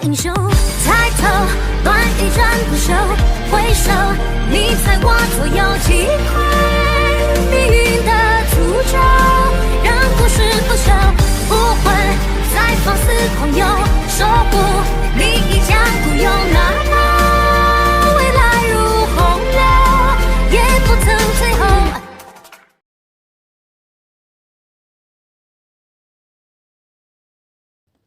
英雄。抬头，乱一战不休，回首，你在我左右，击溃命运的诅咒，让故事不朽，不会再放肆狂游，守护你已将孤勇，哪怕未来如洪流，也不曾退后。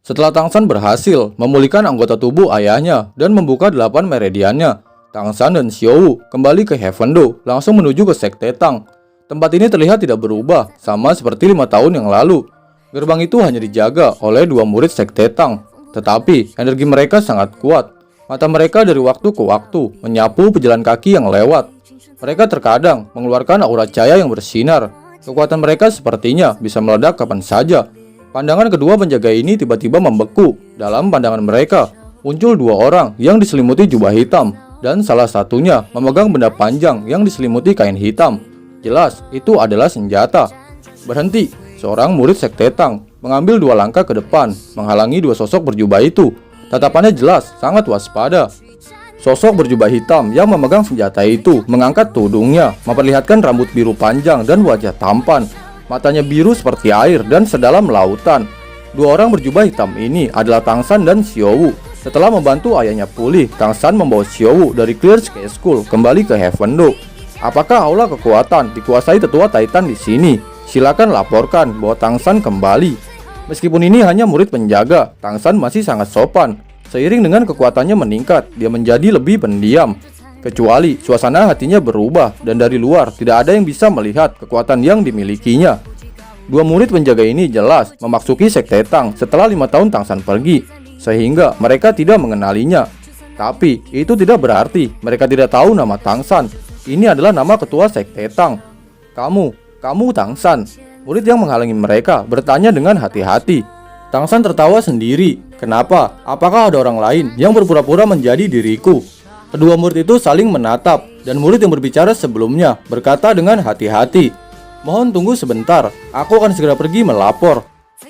Setelah Tangsan berhasil memulihkan anggota tubuh ayahnya dan membuka 8 meridiannya, Tangsan dan Xiaowu kembali ke Heaven-do, langsung menuju ke Sekte Tang. Tempat ini terlihat tidak berubah, sama seperti 5 tahun yang lalu. Gerbang itu hanya dijaga oleh 2 murid Sekte Tang, tetapi energi mereka sangat kuat. Mata mereka dari waktu ke waktu menyapu pejalan kaki yang lewat. Mereka terkadang mengeluarkan aura cahaya yang bersinar. Kekuatan mereka sepertinya bisa meledak kapan saja. Pandangan kedua penjaga ini tiba-tiba membeku. Dalam pandangan mereka, muncul 2 orang yang diselimuti jubah hitam, dan salah satunya memegang benda panjang yang diselimuti kain hitam. Jelas, itu adalah senjata. Berhenti, seorang murid Sekte Tang mengambil 2 langkah ke depan, menghalangi 2 sosok berjubah itu. Tatapannya jelas, sangat waspada. Sosok berjubah hitam yang memegang senjata itu mengangkat tudungnya, memperlihatkan rambut biru panjang dan wajah tampan. Matanya biru seperti air dan sedalam lautan. 2 orang berjubah hitam ini adalah Tangsan dan Xiaowu. Setelah membantu ayahnya pulih, Tangsan membawa Xiaowu dari Clear Sky School kembali ke Heaven-do. Apakah aula kekuatan dikuasai tetua Titan di sini? Silakan laporkan bahwa Tangsan kembali. Meskipun ini hanya murid penjaga, Tangsan masih sangat sopan. Seiring dengan kekuatannya meningkat, dia menjadi lebih pendiam. Kecuali suasana hatinya berubah dan dari luar tidak ada yang bisa melihat kekuatan yang dimilikinya. 2 murid penjaga ini jelas memasuki Sekte Tang setelah 5 tahun Tangsan pergi, sehingga mereka tidak mengenalinya. Tapi itu tidak berarti mereka tidak tahu nama Tangsan. Ini adalah nama ketua Sekte Tang. Kamu Tangsan. Murid yang menghalangi mereka bertanya dengan hati-hati. Tangsan tertawa sendiri. Kenapa? Apakah ada orang lain yang berpura-pura menjadi diriku? Kedua murid itu saling menatap, dan murid yang berbicara sebelumnya berkata dengan hati-hati, "Mohon tunggu sebentar, aku akan segera pergi melapor."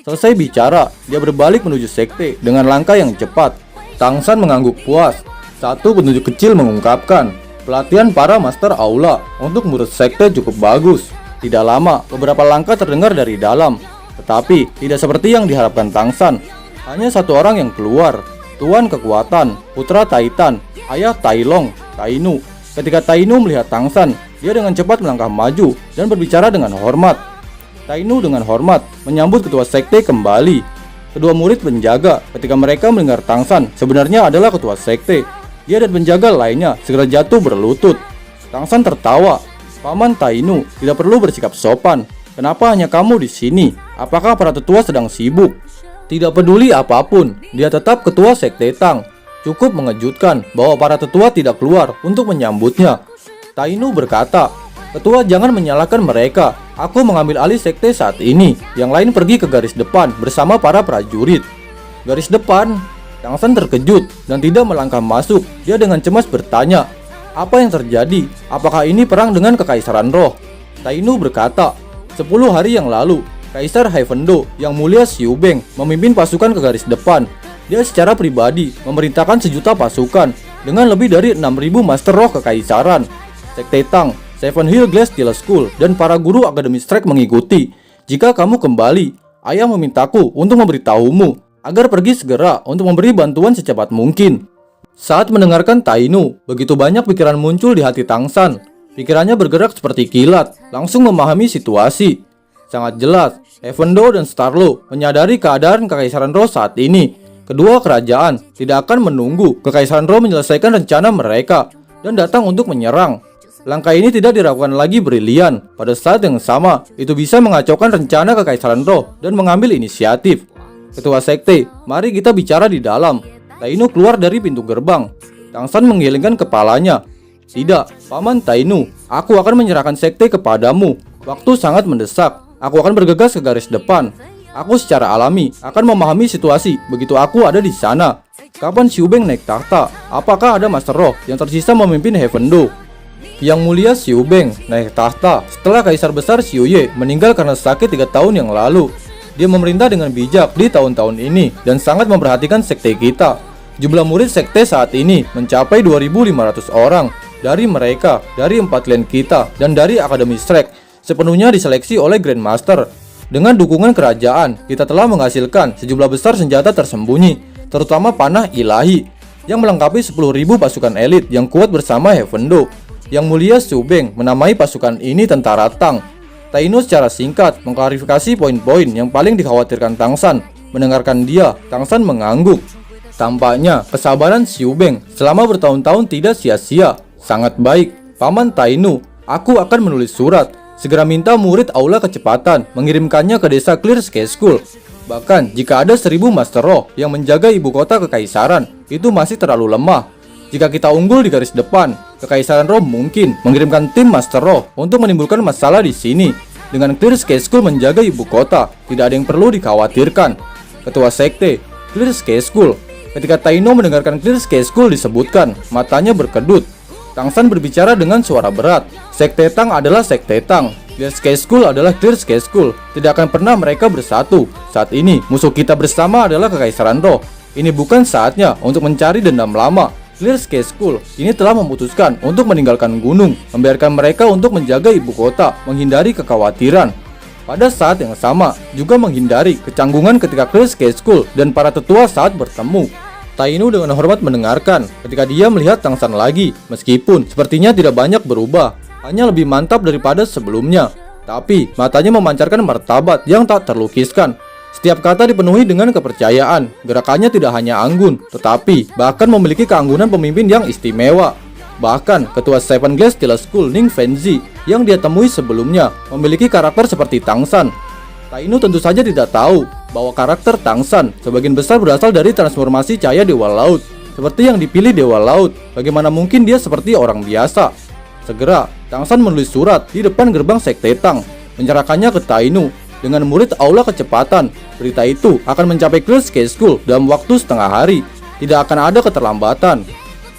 Selesai bicara, dia berbalik menuju sekte dengan langkah yang cepat. Tangsan mengangguk puas. Satu petunjuk kecil mengungkapkan, pelatihan para master aula untuk murid sekte cukup bagus. Tidak lama, beberapa langkah terdengar dari dalam, tetapi tidak seperti yang diharapkan Tangsan. Hanya 1 orang yang keluar, Tuan Kekuatan, Putra Titan, ayah Tailong, Tainu. Ketika Tainu melihat Tangsan, dia dengan cepat melangkah maju dan berbicara dengan hormat. Tainu dengan hormat menyambut ketua sekte kembali. Kedua murid penjaga ketika mereka mendengar Tangsan sebenarnya adalah ketua sekte. Dia dan penjaga lainnya segera jatuh berlutut. Tangsan tertawa. "Paman Tainu, tidak perlu bersikap sopan. Kenapa hanya kamu di sini? Apakah para tetua sedang sibuk?" Tidak peduli apapun, dia tetap ketua Sekte Tang. Cukup mengejutkan bahwa para tetua tidak keluar untuk menyambutnya. Tainu berkata, "Ketua, jangan menyalahkan mereka. Aku mengambil alih sekte saat ini. Yang lain pergi ke garis depan bersama para prajurit." Garis depan? Tangsan terkejut dan tidak melangkah masuk. Dia dengan cemas bertanya, "Apa yang terjadi? Apakah ini perang dengan Kekaisaran Roh?" Tainu berkata, 10 hari yang lalu, Kaisar Heaven-do yang mulia Xiubeng memimpin pasukan ke garis depan. Dia secara pribadi memerintahkan 1 juta pasukan dengan lebih dari 6.000 master roh kekaisaran. Sekte Tang, Seven Hill Glass Steel School, dan para guru Akademi Strike mengikuti. Jika kamu kembali, ayah memintaku untuk memberitahumu agar pergi segera untuk memberi bantuan secepat mungkin. Saat mendengarkan Tainu, begitu banyak pikiran muncul di hati Tangsan. Pikirannya bergerak seperti kilat, langsung memahami situasi. Sangat jelas, Heaven-do dan Starlo menyadari keadaan Kekaisaran Roh saat ini. Kedua kerajaan tidak akan menunggu Kekaisaran Roh menyelesaikan rencana mereka dan datang untuk menyerang. Langkah ini tidak dilakukan lagi brilian. Pada saat yang sama, itu bisa mengacaukan rencana Kekaisaran Roh dan mengambil inisiatif. Ketua sekte, mari kita bicara di dalam. Tainu keluar dari pintu gerbang. Tangsan menggelengkan kepalanya. Tidak, Paman Tainu, aku akan menyerahkan sekte kepadamu. Waktu sangat mendesak. Aku akan bergegas ke garis depan. Aku secara alami akan memahami situasi begitu aku ada di sana. Kapan Xiubeng naik tahta? Apakah ada Master Roh yang tersisa memimpin Heaven-do? Yang mulia Xiubeng naik tahta setelah Kaisar Besar Xiuye meninggal karena sakit 3 tahun yang lalu. Dia memerintah dengan bijak di tahun-tahun ini dan sangat memperhatikan sekte kita. Jumlah murid sekte saat ini mencapai 2.500 orang. Dari mereka, dari 4 klan kita, dan dari Akademi Shrek, sepenuhnya diseleksi oleh Grandmaster. Dengan dukungan kerajaan, kita telah menghasilkan sejumlah besar senjata tersembunyi, terutama panah ilahi, yang melengkapi 10.000 pasukan elit yang kuat bersama Heavendo. Yang mulia Xiubeng menamai pasukan ini tentara Tang. Taino secara singkat mengklarifikasi poin-poin yang paling dikhawatirkan Tang San. Mendengarkan dia, Tang San mengangguk. Tampaknya kesabaran Xiubeng selama bertahun-tahun tidak sia-sia. Sangat baik, Paman Taino. Aku akan menulis surat. Segera minta murid Aula Kecepatan mengirimkannya ke desa Clear Sky School. Bahkan jika ada 1000 Master Roh yang menjaga ibu kota kekaisaran, itu masih terlalu lemah. Jika kita unggul di garis depan, Kekaisaran Roh mungkin mengirimkan tim Master Roh untuk menimbulkan masalah di sini. Dengan Clear Sky School menjaga ibu kota, tidak ada yang perlu dikhawatirkan. Ketua Sekte, Clear Sky School. Ketika Taino mendengarkan Clear Sky School disebutkan, matanya berkedut. Tang San berbicara dengan suara berat. Sekte Tang adalah Sekte Tang. Clear Sky School adalah Clear Sky School. Tidak akan pernah mereka bersatu. Saat ini, musuh kita bersama adalah Kekaisaran Roh. Ini bukan saatnya untuk mencari dendam lama. Clear Sky School ini telah memutuskan untuk meninggalkan gunung, membiarkan mereka untuk menjaga ibu kota, menghindari kekhawatiran. Pada saat yang sama, juga menghindari kecanggungan ketika Clear Sky School dan para tetua saat bertemu. Taino dengan hormat mendengarkan ketika dia melihat Tang San lagi, meskipun sepertinya tidak banyak berubah, hanya lebih mantap daripada sebelumnya. Tapi matanya memancarkan martabat yang tak terlukiskan. Setiap kata dipenuhi dengan kepercayaan. Gerakannya tidak hanya anggun, tetapi bahkan memiliki keanggunan pemimpin yang istimewa. Bahkan ketua Seven Glass Steel School Ning Fenzi yang dia temui sebelumnya memiliki karakter seperti Tang San. Taino tentu saja tidak tahu bahwa karakter Tang San sebagian besar berasal dari transformasi cahaya Dewa Laut. Seperti yang dipilih Dewa Laut, bagaimana mungkin dia seperti orang biasa? Segera, Tang San menulis surat di depan gerbang Sekte Tang, menyerahkannya ke Taino. Dengan murid Aula Kecepatan, berita itu akan mencapai Clear Sky School dalam waktu setengah hari. Tidak akan ada keterlambatan.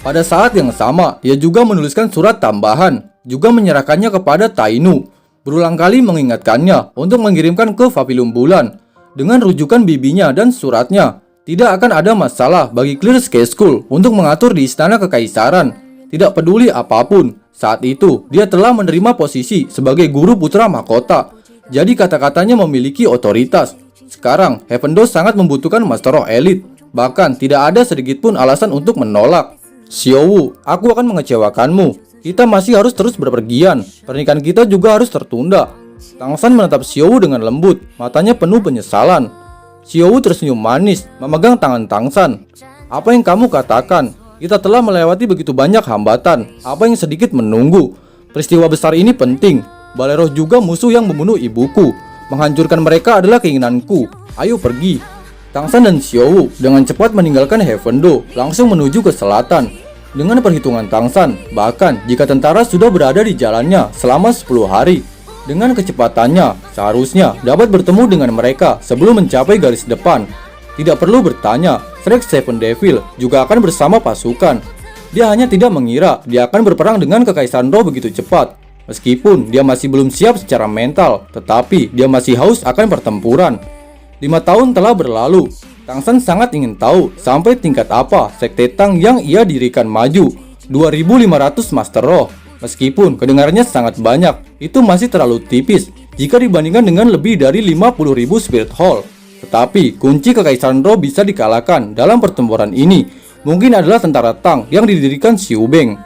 Pada saat yang sama, dia juga menuliskan surat tambahan, juga menyerahkannya kepada Taino. Berulang kali mengingatkannya untuk mengirimkan ke Pavilion Bulan. Dengan rujukan bibinya dan suratnya, tidak akan ada masalah bagi Clear Sky School untuk mengatur di istana kekaisaran. Tidak peduli apapun, saat itu dia telah menerima posisi sebagai guru putra mahkota. Jadi kata-katanya memiliki otoritas. Sekarang, Heavendo sangat membutuhkan Master Roh Elite. Bahkan tidak ada sedikit pun alasan untuk menolak. Xiaowu, aku akan mengecewakanmu. Kita masih harus terus berpergian. Pernikahan kita juga harus tertunda. Tang San menatap Xiaowu dengan lembut, matanya penuh penyesalan. Xiaowu tersenyum manis, memegang tangan Tang San. Apa yang kamu katakan? Kita telah melewati begitu banyak hambatan. Apa yang sedikit menunggu? Peristiwa besar ini penting. Balai Roh juga musuh yang membunuh ibuku. Menghancurkan mereka adalah keinginanku. Ayo pergi. Tang San dan Xiaowu dengan cepat meninggalkan Heavendo, langsung menuju ke selatan. Dengan perhitungan Tang San, bahkan jika tentara sudah berada di jalannya selama 10 hari, dengan kecepatannya seharusnya dapat bertemu dengan mereka sebelum mencapai garis depan. Tidak perlu bertanya, Shrek Seven Devil juga akan bersama pasukan. Dia hanya tidak mengira dia akan berperang dengan Kekaisaran Roh begitu cepat. Meskipun dia masih belum siap secara mental, tetapi dia masih haus akan pertempuran. 5 tahun telah berlalu. Tang San sangat ingin tahu sampai tingkat apa Sekte Tang yang ia dirikan maju. 2.500 Master Roh. Meskipun kedengarannya sangat banyak, itu masih terlalu tipis jika dibandingkan dengan lebih dari 50.000 Spirit Hall. Tetapi kunci Kekaisaran Roh bisa dikalahkan dalam pertempuran ini mungkin adalah tentara Tang yang didirikan Xiubeng.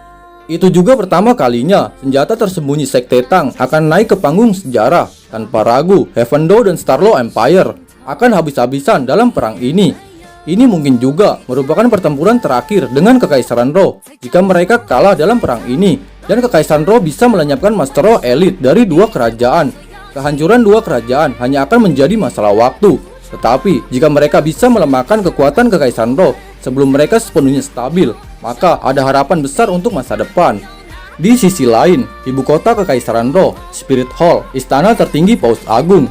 Itu juga pertama kalinya senjata tersembunyi Sekte Tang akan naik ke panggung sejarah. Tanpa ragu, Heavendo dan Starlaw Empire akan habis-habisan dalam perang ini. Ini mungkin juga merupakan pertempuran terakhir dengan Kekaisaran Roh. Jika mereka kalah dalam perang ini, dan Kekaisaran Roh bisa melenyapkan Master Roh Elite dari 2 kerajaan, kehancuran 2 kerajaan hanya akan menjadi masalah waktu. Tetapi jika mereka bisa melemahkan kekuatan Kekaisaran Roh sebelum mereka sepenuhnya stabil, maka ada harapan besar untuk masa depan. Di sisi lain, ibu kota Kekaisaran Roh, Spirit Hall, istana tertinggi Paus Agung.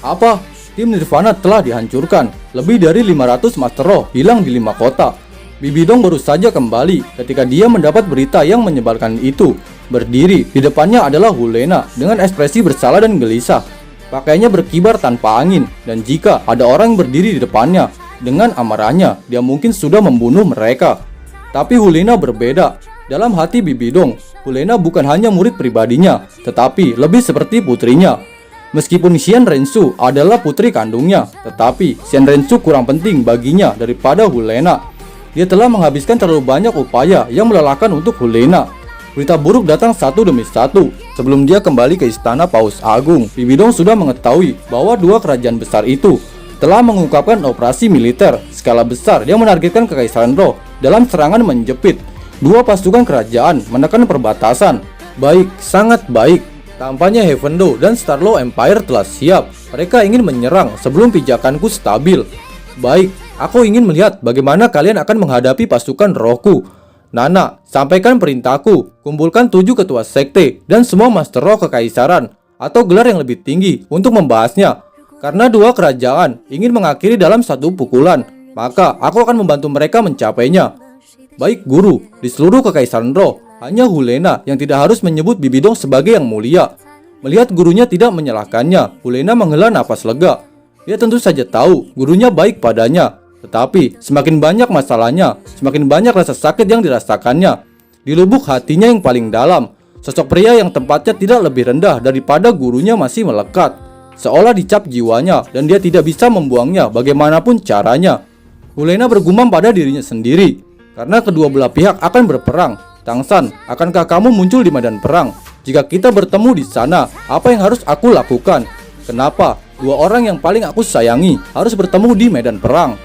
Apa? Tim Nirvana telah dihancurkan. Lebih dari 500 Master Roh hilang di 5 kota. Bibidong baru saja kembali ketika dia mendapat berita yang menyebalkan itu. Berdiri di depannya adalah Hulena dengan ekspresi bersalah dan gelisah. Pakaiannya berkibar tanpa angin, dan jika ada orang yang berdiri di depannya, Dengan amarahnya, dia mungkin sudah membunuh mereka. Tapi Hulena berbeda. Dalam hati Bibidong, Hulena bukan hanya murid pribadinya, tetapi lebih seperti putrinya. Meskipun Xian Rensu adalah putri kandungnya, tetapi Xian Rensu kurang penting baginya daripada Hulena. Dia telah menghabiskan terlalu banyak upaya yang melelahkan untuk Hulena. Berita buruk datang satu demi satu. Sebelum dia kembali ke istana Paus Agung, Bibidong sudah mengetahui bahwa dua kerajaan besar itu telah mengungkapkan operasi militer skala besar yang menargetkan Kekaisaran Roh dalam serangan menjepit. Dua pasukan kerajaan menekan perbatasan. Baik, sangat baik. Tampaknya Heavendo dan Starlaw Empire telah siap. Mereka ingin menyerang sebelum pijakanku stabil. Baik, aku ingin melihat bagaimana kalian akan menghadapi pasukan rohku. Nana, sampaikan perintahku. Kumpulkan 7 ketua sekte dan semua Master Roh Kekaisaran atau gelar yang lebih tinggi untuk membahasnya. Karena dua kerajaan ingin mengakhiri dalam satu pukulan, maka aku akan membantu mereka mencapainya. Baik guru, di seluruh Kekaisaran Roh, hanya Hulena yang tidak harus menyebut Bibidong sebagai yang mulia. Melihat gurunya tidak menyalahkannya, Hulena menghela napas lega. Dia tentu saja tahu gurunya baik padanya, tetapi semakin banyak masalahnya, semakin banyak rasa sakit yang dirasakannya. Di lubuk hatinya yang paling dalam, sosok pria yang tempatnya tidak lebih rendah daripada gurunya masih melekat. Seolah dicap jiwanya dan dia tidak bisa membuangnya bagaimanapun caranya. Hulena bergumam pada dirinya sendiri. Karena kedua belah pihak akan berperang. Tangsan, akankah kamu muncul di medan perang? Jika kita bertemu di sana, apa yang harus aku lakukan? Kenapa dua orang yang paling aku sayangi harus bertemu di medan perang?